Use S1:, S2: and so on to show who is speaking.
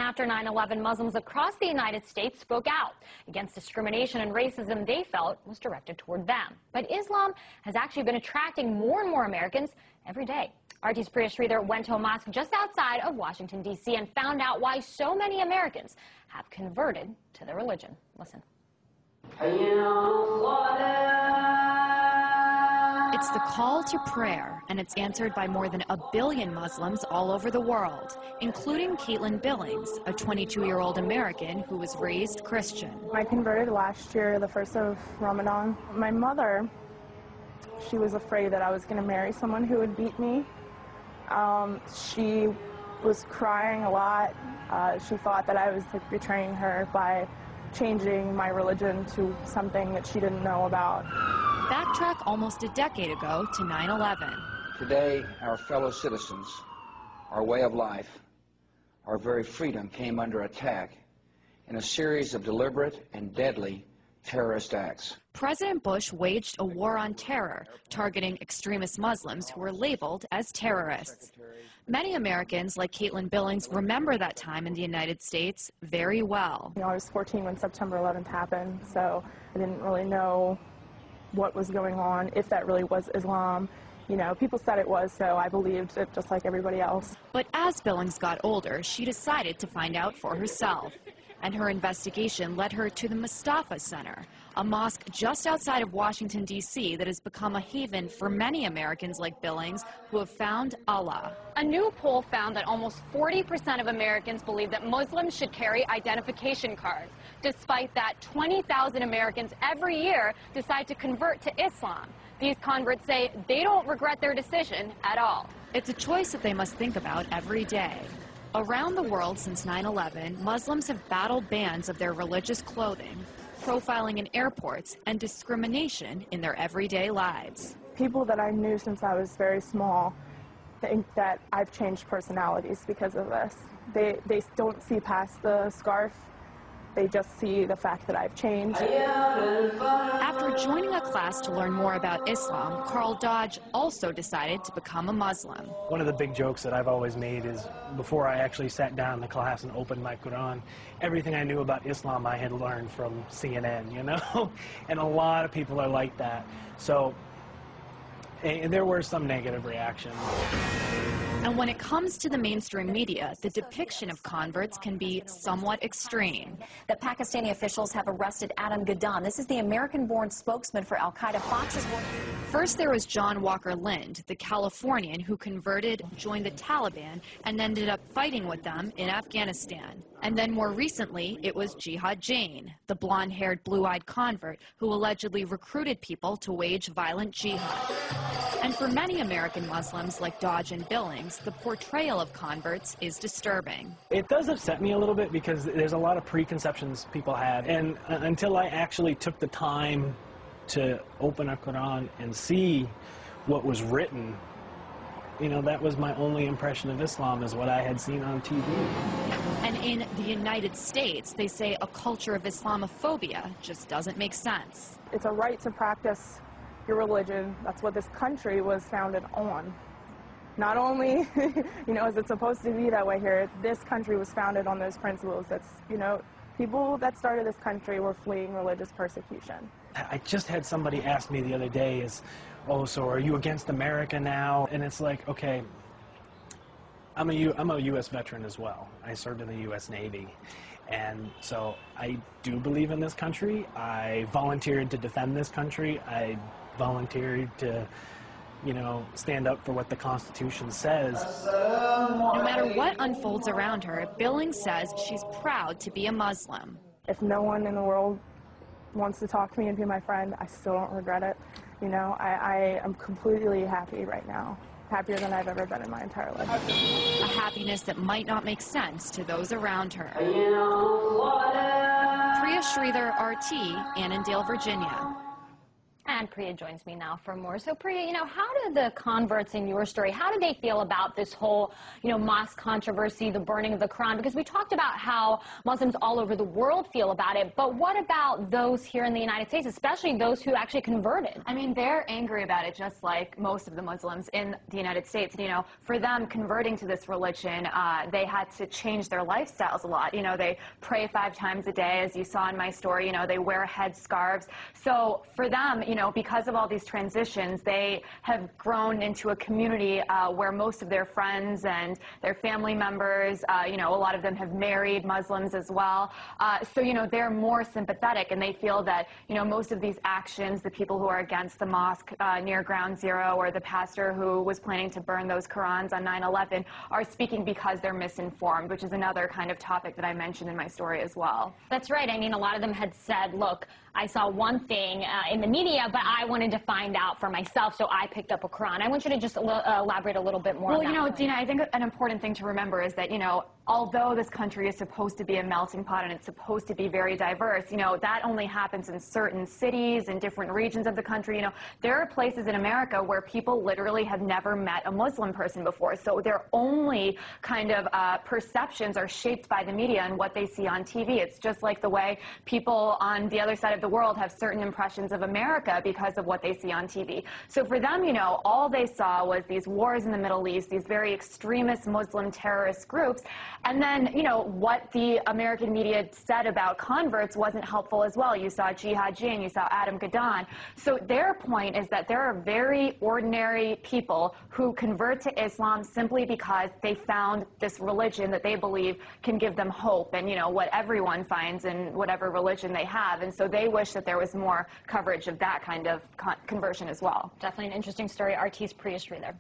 S1: And after 9/11, Muslims across the United States spoke out against discrimination and racism they felt was directed toward them. But Islam has actually been attracting more and more Americans every day. RT's Priya Sridhar went to a mosque just outside of Washington, D.C. and found out why so many Americans have converted to their religion. Listen.
S2: It's the call to prayer, and it's answered by more than 1 billion Muslims all over the world, including Caitlin Billings, a 22-year-old American who was raised Christian.
S3: I converted last year, the 1st of Ramadan. My mother, she was afraid that I was going to marry someone who would beat me. She was crying a lot. She thought that I was betraying her by changing my religion to something that she didn't know about.
S2: Backtrack almost a decade ago to 9/11.
S4: Today, our fellow citizens, our way of life, our very freedom came under attack in a series of deliberate and deadly terrorist acts.
S2: President Bush waged a war on terror, targeting extremist Muslims who were labeled as terrorists. Many Americans, like Caitlin Billings, remember that time in the United States very well.
S3: I was 14 when September 11th happened, so I didn't really know what was going on, if that really was Islam. You know, people said it was, so I believed it just like everybody else.
S2: But as Billings got older, she decided to find out for herself. And her investigation led her to the Mustafa Center, a mosque just outside of Washington, D.C. that has become a haven for many Americans like Billings who have found Allah.
S1: A new poll found that almost 40% of Americans believe that Muslims should carry identification cards. Despite that, 20,000 Americans every year decide to convert to Islam. These converts say they don't regret their decision at all.
S2: It's a choice that they must think about every day. Around the world since 9/11, Muslims have battled bans of their religious clothing, profiling in airports, and discrimination in their everyday lives.
S3: People that I knew since I was very small think that I've changed personalities because of this. They don't see past the scarf. They just see the fact that I've changed.
S2: After joining a class to learn more about Islam, Carl Dodge also decided to become a Muslim.
S5: One of the big jokes that I've always made is before I actually sat down in the class and opened my Quran, everything I knew about Islam I had learned from CNN, you know? And a lot of people are like that. So, and there were some negative reactions.
S2: And when it comes to the mainstream media, the depiction of converts can be somewhat extreme.
S6: The Pakistani officials have arrested Adam Gaddan. This is the American-born spokesman for al-Qaeda. Fox's work.
S2: First, there was John Walker Lind, the Californian who converted, joined the Taliban, and ended up fighting with them in Afghanistan. And then more recently, it was Jihad Jain, the blonde-haired, blue-eyed convert who allegedly recruited people to wage violent jihad. And for many American Muslims like Dodge and Billings, the portrayal of converts is disturbing.
S5: It does upset me a little bit because there's a lot of preconceptions people had. And until I actually took the time to open a Quran and see what was written, you know, that was my only impression of Islam, is what I had seen on TV.
S2: And in the United States, they say a culture of Islamophobia just doesn't make sense.
S3: It's a right to practice your religion. That's what this country was founded on. Not only, you know, is it supposed to be that way here, this country was founded on those principles. That's, you know, people that started this country were fleeing religious persecution.
S5: I just had somebody ask me the other day, oh, so are you against America now? And it's like, okay, I'm a U.S. veteran as well. I served in the U.S. Navy. And so I do believe in this country. I volunteered to defend this country. I volunteered to, you know, stand up for what the Constitution says.
S2: No matter what unfolds around her, Billings says she's proud to be a Muslim.
S3: If no one in the world wants to talk to me and be my friend, I still don't regret it. You know, I am completely happy right now. Happier than I've ever been in my entire life.
S2: A happiness that might not make sense to those around her. Priya Sridhar, RT, Annandale, Virginia.
S1: And Priya joins me now for more. So Priya, how did the converts in your story, how did they feel about this whole, mosque controversy, the burning of the Quran? Because we talked about how Muslims all over the world feel about it, but what about those here in the United States, especially those who actually converted?
S7: I mean, they're angry about it just like most of the Muslims in the United States. For them, converting to this religion, they had to change their lifestyles a lot. They pray 5 times a day, as you saw in my story. They wear headscarves. So for them, because of all these transitions, they have grown into a community where most of their friends and their family members, a lot of them have married Muslims as well. So, they're more sympathetic, and they feel that, most of these actions, the people who are against the mosque near Ground Zero, or the pastor who was planning to burn those Qurans on 9/11, are speaking because they're misinformed, which is another kind of topic that I mentioned in my story as well.
S1: That's right. I mean, a lot of them had said, look, I saw one thing in the media, but I wanted to find out for myself, so I picked up a Quran. I want you to just elaborate a little bit more on that.
S7: Well, Dina, I think an important thing to remember is that, although this country is supposed to be a melting pot and it's supposed to be very diverse, that only happens in certain cities and different regions of the country. There are places in America where people literally have never met a Muslim person before, so their only kind of perceptions are shaped by the media and what they see on TV. It's just like the way people on the other side of the world have certain impressions of America because of what they see on TV. So for them, all they saw was these wars in the Middle East, these very extremist Muslim terrorist groups, and then, what the American media said about converts wasn't helpful as well. You saw Jihad Jane, you saw Adam Gadon. So their point is that there are very ordinary people who convert to Islam simply because they found this religion that they believe can give them hope and, what everyone finds in whatever religion they have. And so they wish that there was more coverage of that kind of conversion as well.
S1: Definitely an interesting story. RT's Priya Sri there.